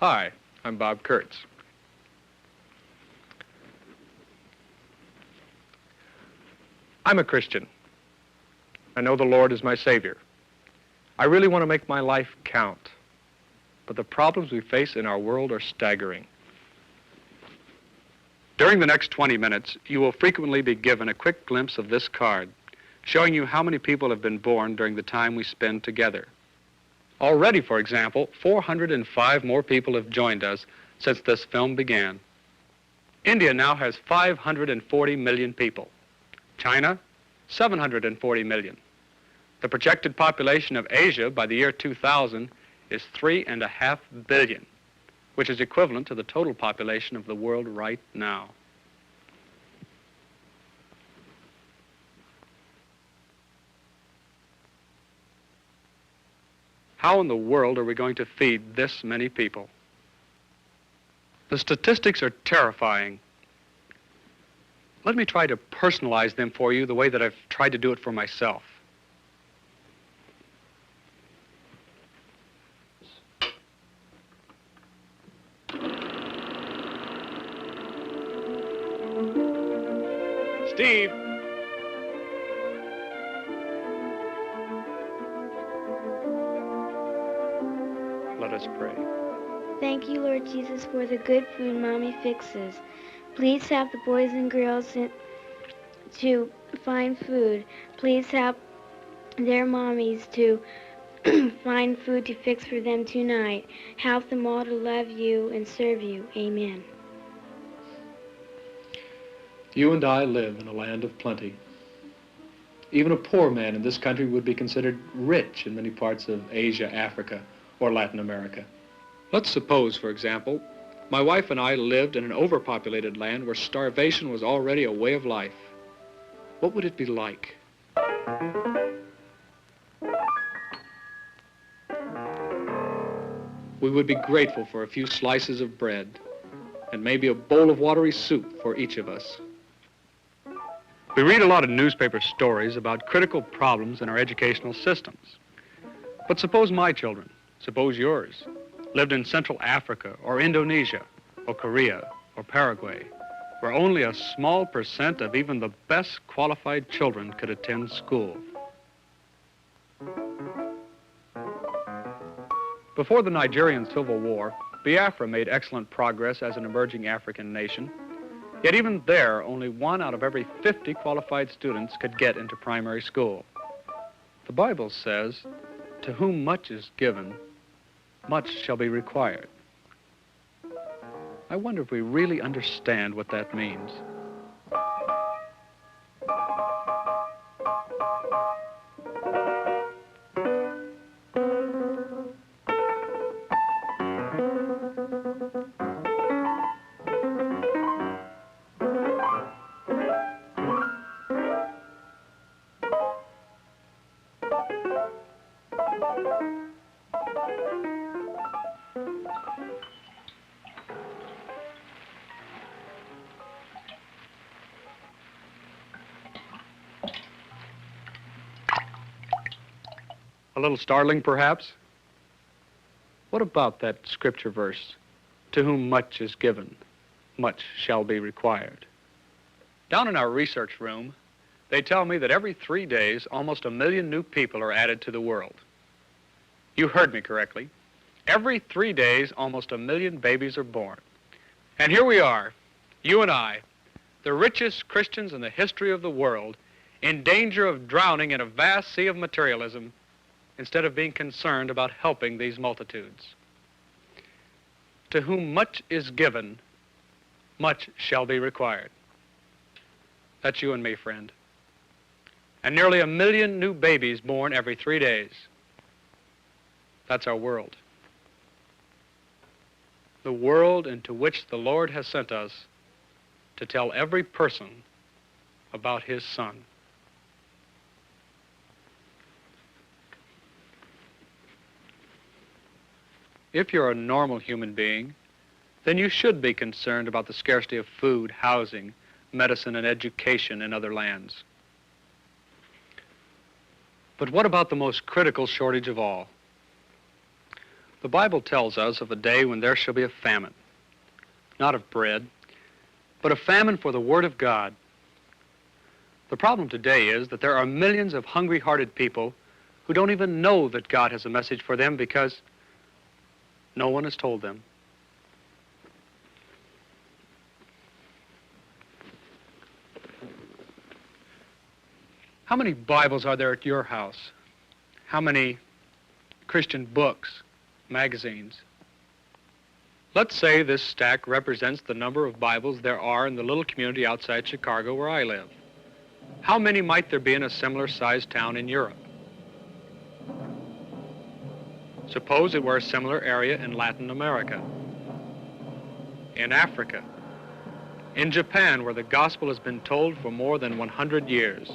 Hi, I'm Bob Kurtz. I'm a Christian. I know the Lord is my Savior. I really want to make my life count. But the problems we face in our world are staggering. During the next 20 minutes, you will frequently be given a quick glimpse of this card, showing you how many people have been born during the time we spend together. Already, for example, 405 more people have joined us since this film began. India now has 540 million people. China, 740 million. The projected population of Asia by the year 2000 is 3.5 billion, which is equivalent to the total population of the world right now. How in the world are we going to feed this many people? The statistics are terrifying. Let me try to personalize them for you the way that I've tried to do it for myself. Steve! Let us pray. Thank you, Lord Jesus, for the good food Mommy fixes. Please help the boys and girls to find food. Please help their mommies to find food to fix for them tonight. Help them all to love you and serve you. Amen. You and I live in a land of plenty. Even a poor man in this country would be considered rich in many parts of Asia, Africa, or Latin America. Let's suppose, for example, my wife and I lived in an overpopulated land where starvation was already a way of life. What would it be like? We would be grateful for a few slices of bread and maybe a bowl of watery soup for each of us. We read a lot of newspaper stories about critical problems in our educational systems. But suppose my children, suppose yours, lived in Central Africa or Indonesia or Korea or Paraguay, where only a small percent of even the best qualified children could attend school. Before the Nigerian Civil War, Biafra made excellent progress as an emerging African nation. Yet even there, only 1 out of every 50 qualified students could get into primary school. The Bible says, "To whom much is given, much shall be required." I wonder if we really understand what that means. A little startling, perhaps? What about that scripture verse, "To whom much is given, much shall be required"? Down in our research room, they tell me that every 3 days, almost 1 million new people are added to the world. You heard me correctly. Every 3 days, almost 1 million babies are born. And here we are, you and I, the richest Christians in the history of the world, in danger of drowning in a vast sea of materialism, instead of being concerned about helping these multitudes. To whom much is given, much shall be required. That's you and me, friend. And nearly 1 million new babies born every 3 days. That's our world. The world into which the Lord has sent us to tell every person about his Son. If you're a normal human being, then you should be concerned about the scarcity of food, housing, medicine, and education in other lands. But what about the most critical shortage of all? The Bible tells us of a day when there shall be a famine, not of bread, but a famine for the Word of God. The problem today is that there are millions of hungry-hearted people who don't even know that God has a message for them because no one has told them. How many Bibles are there at your house? How many Christian books, magazines? Let's say this stack represents the number of Bibles there are in the little community outside Chicago where I live. How many might there be in a similar-sized town in Europe? Suppose it were a similar area in Latin America, in Africa, in Japan, where the gospel has been told for more than 100 years.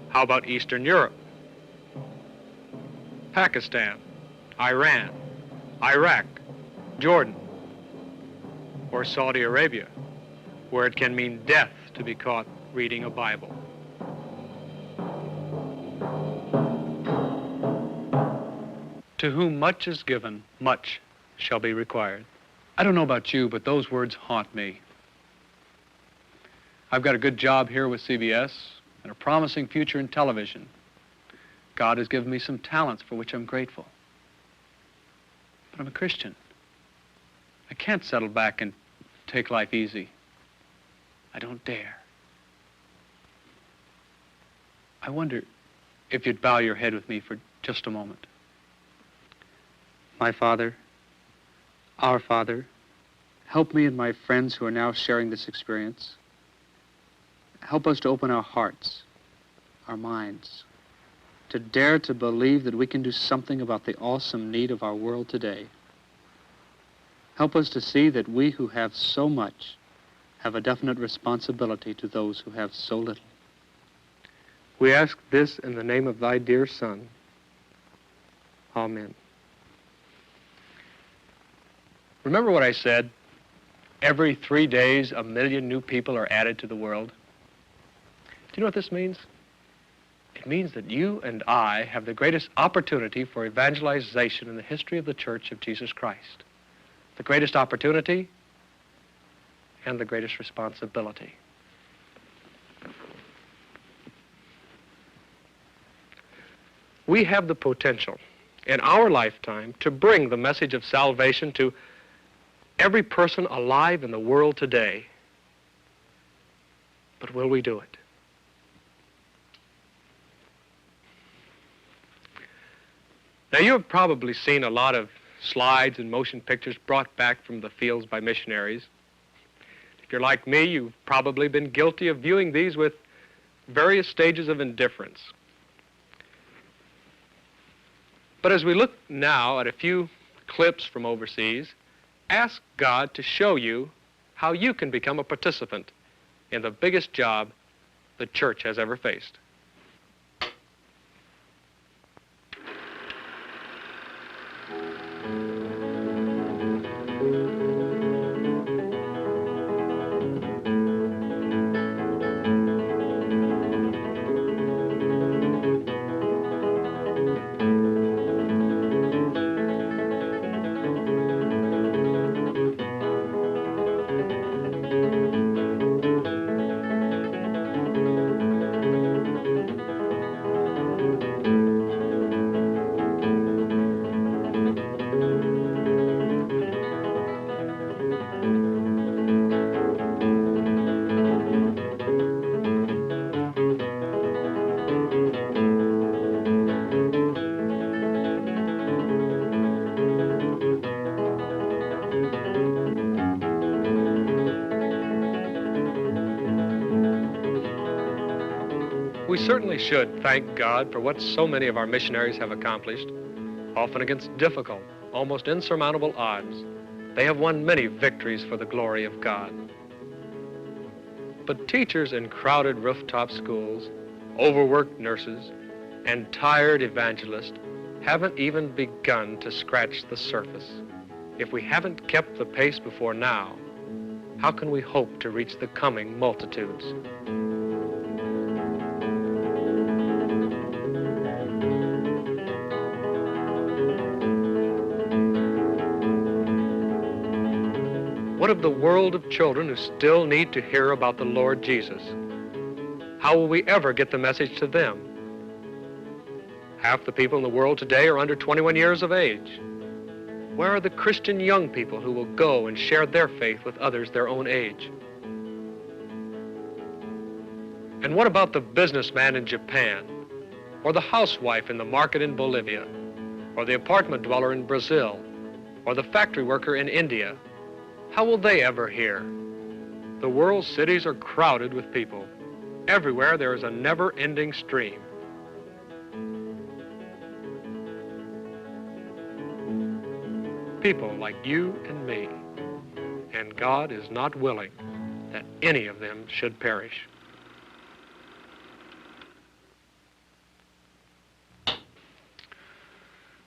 How about Eastern Europe? Pakistan, Iran, Iraq, Jordan, or Saudi Arabia, where it can mean death to be caught reading a Bible. To whom much is given, much shall be required. I don't know about you, but those words haunt me. I've got a good job here with CBS and a promising future in television. God has given me some talents for which I'm grateful. But I'm a Christian. I can't settle back and take life easy. I don't dare. I wonder if you'd bow your head with me for just a moment. My Father, our Father, help me and my friends who are now sharing this experience. Help us to open our hearts, our minds, to dare to believe that we can do something about the awesome need of our world today. Help us to see that we who have so much have a definite responsibility to those who have so little. We ask this in the name of thy dear Son. Amen. Remember what I said? Every 3 days, 1 million new people are added to the world. Do you know what this means? It means that you and I have the greatest opportunity for evangelization in the history of the Church of Jesus Christ. The greatest opportunity and the greatest responsibility. We have the potential in our lifetime to bring the message of salvation to every person alive in the world today. But will we do it? Now, you have probably seen a lot of slides and motion pictures brought back from the fields by missionaries. If you're like me, you've probably been guilty of viewing these with various stages of indifference. But as we look now at a few clips from overseas, ask God to show you how you can become a participant in the biggest job the church has ever faced. We certainly should thank God for what so many of our missionaries have accomplished, often against difficult, almost insurmountable odds. They have won many victories for the glory of God. But teachers in crowded rooftop schools, overworked nurses, and tired evangelists haven't even begun to scratch the surface. If we haven't kept the pace before now, how can we hope to reach the coming multitudes? what of the world of children who still need to hear about the Lord Jesus? How will we ever get the message to them? Half the people in the world today are under 21 years of age. Where are the Christian young people who will go and share their faith with others their own age? And what about the businessman in Japan, or the housewife in the market in Bolivia, or the apartment dweller in Brazil, or the factory worker in India? How will they ever hear? The world's cities are crowded with people. Everywhere there is a never-ending stream. People like you and me, and God is not willing that any of them should perish.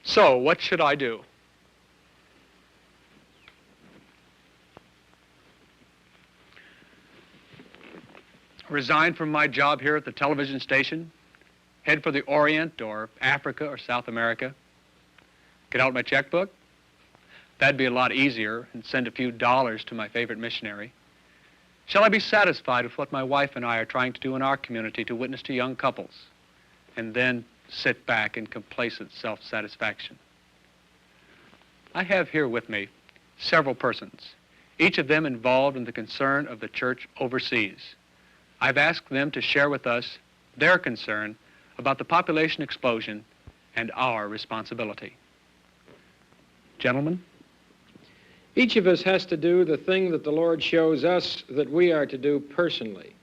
So, what should I do? Resign from my job here at the television station? Head for the Orient or Africa or South America? Get out my checkbook? That'd be a lot easier, and send a few dollars to my favorite missionary. Shall I be satisfied with what my wife and I are trying to do in our community to witness to young couples, and then sit back in complacent self-satisfaction? I have here with me several persons, each of them involved in the concern of the church overseas. I've asked them to share with us their concern about the population explosion and our responsibility. Gentlemen? Each of us has to do the thing that the Lord shows us that we are to do personally.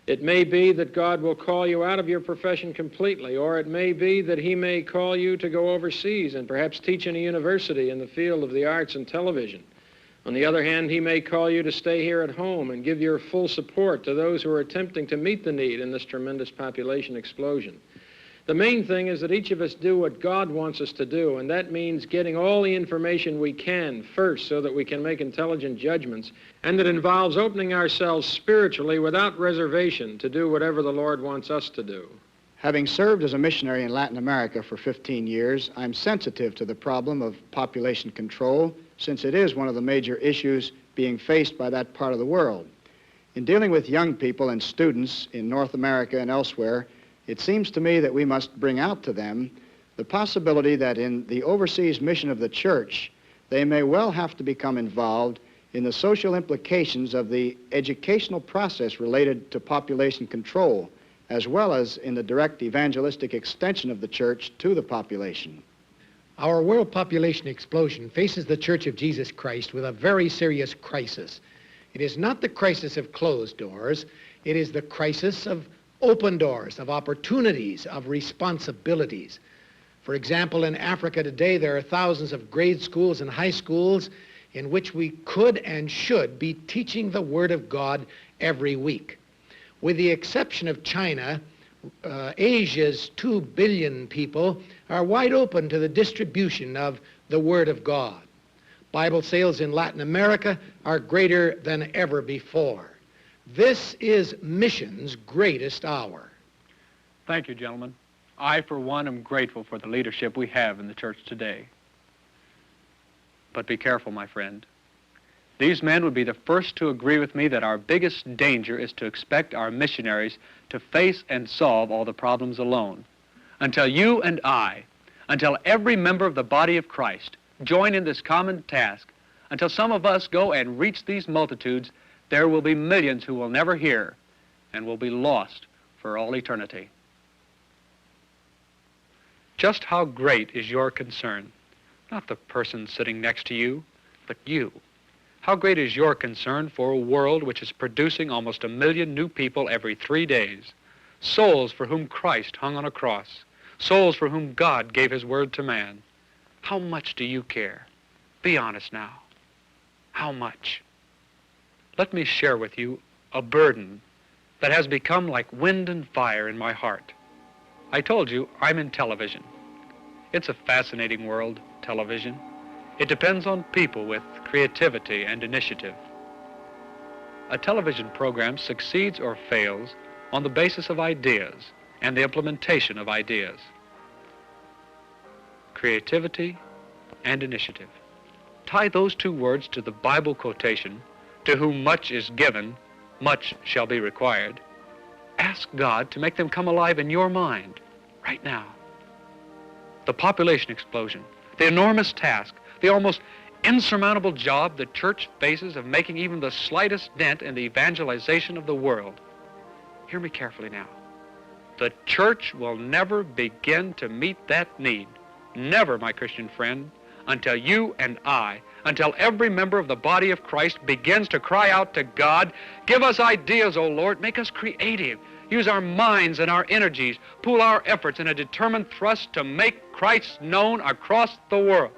It may be that God will call you out of your profession completely, or it may be that He may call you to go overseas and perhaps teach in a university in the field of the arts and television. On the other hand, He may call you to stay here at home and give your full support to those who are attempting to meet the need in this tremendous population explosion. The main thing is that each of us do what God wants us to do, and that means getting all the information we can first so that we can make intelligent judgments, and it involves opening ourselves spiritually without reservation to do whatever the Lord wants us to do. Having served as a missionary in Latin America for 15 years, I'm sensitive to the problem of population control, since it is one of the major issues being faced by that part of the world. In dealing with young people and students in North America and elsewhere, it seems to me that we must bring out to them the possibility that in the overseas mission of the church, they may well have to become involved in the social implications of the educational process related to population control, as well as in the direct evangelistic extension of the church to the population. Our world population explosion faces the Church of Jesus Christ with a very serious crisis. It is not the crisis of closed doors, it is the crisis of open doors, of opportunities, of responsibilities. For example, in Africa today, there are thousands of grade schools and high schools in which we could and should be teaching the Word of God every week. With the exception of China, Asia's 2 billion people are wide open to the distribution of the Word of God. Bible sales in Latin America are greater than ever before. This is mission's greatest hour. Thank you, gentlemen. I, for one, am grateful for the leadership we have in the church today. But be careful, my friend. These men would be the first to agree with me that our biggest danger is to expect our missionaries to face and solve all the problems alone. Until you and I, until every member of the body of Christ join in this common task, until some of us go and reach these multitudes, there will be millions who will never hear and will be lost for all eternity. Just how great is your concern? Not the person sitting next to you, but you. How great is your concern for a world which is producing almost 1 million new people every 3 days? Souls for whom Christ hung on a cross. Souls for whom God gave His word to man. How much do you care? Be honest now. How much? Let me share with you a burden that has become like wind and fire in my heart. I told you I'm in television. It's a fascinating world, television. It depends on people with creativity and initiative. A television program succeeds or fails on the basis of ideas and the implementation of ideas. Creativity and initiative. Tie those two words to the Bible quotation To whom much is given, much shall be required. Ask God to make them come alive in your mind right now. The population explosion, the enormous task, the almost insurmountable job the church faces of making even the slightest dent in the evangelization of the world. Hear me carefully now. The church will never begin to meet that need, never, my Christian friend, until you and I, until every member of the body of Christ begins to cry out to God, give us ideas, O Lord, make us creative, use our minds and our energies, pool our efforts in a determined thrust to make Christ known across the world.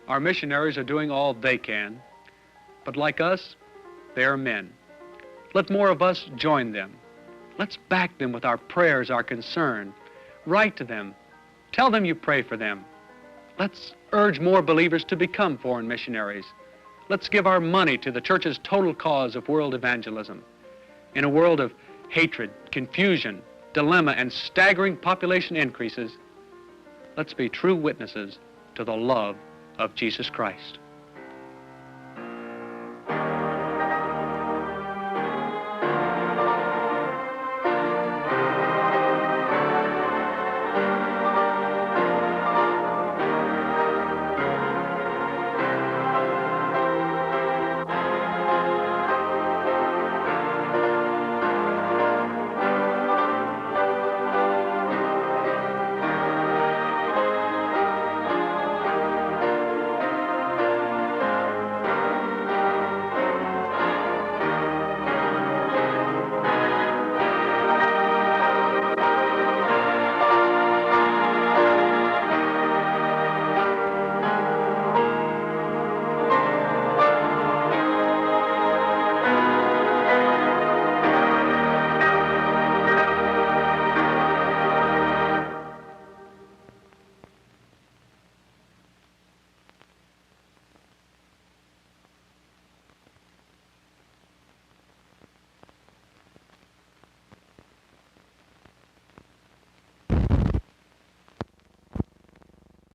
Our missionaries are doing all they can, but like us, they are men. Let more of us join them. Let's back them with our prayers, our concern. Write to them. Tell them you pray for them. Let's urge more believers to become foreign missionaries. Let's give our money to the church's total cause of world evangelism. In a world of hatred, confusion, dilemma, and staggering population increases, let's be true witnesses to the love of Jesus Christ.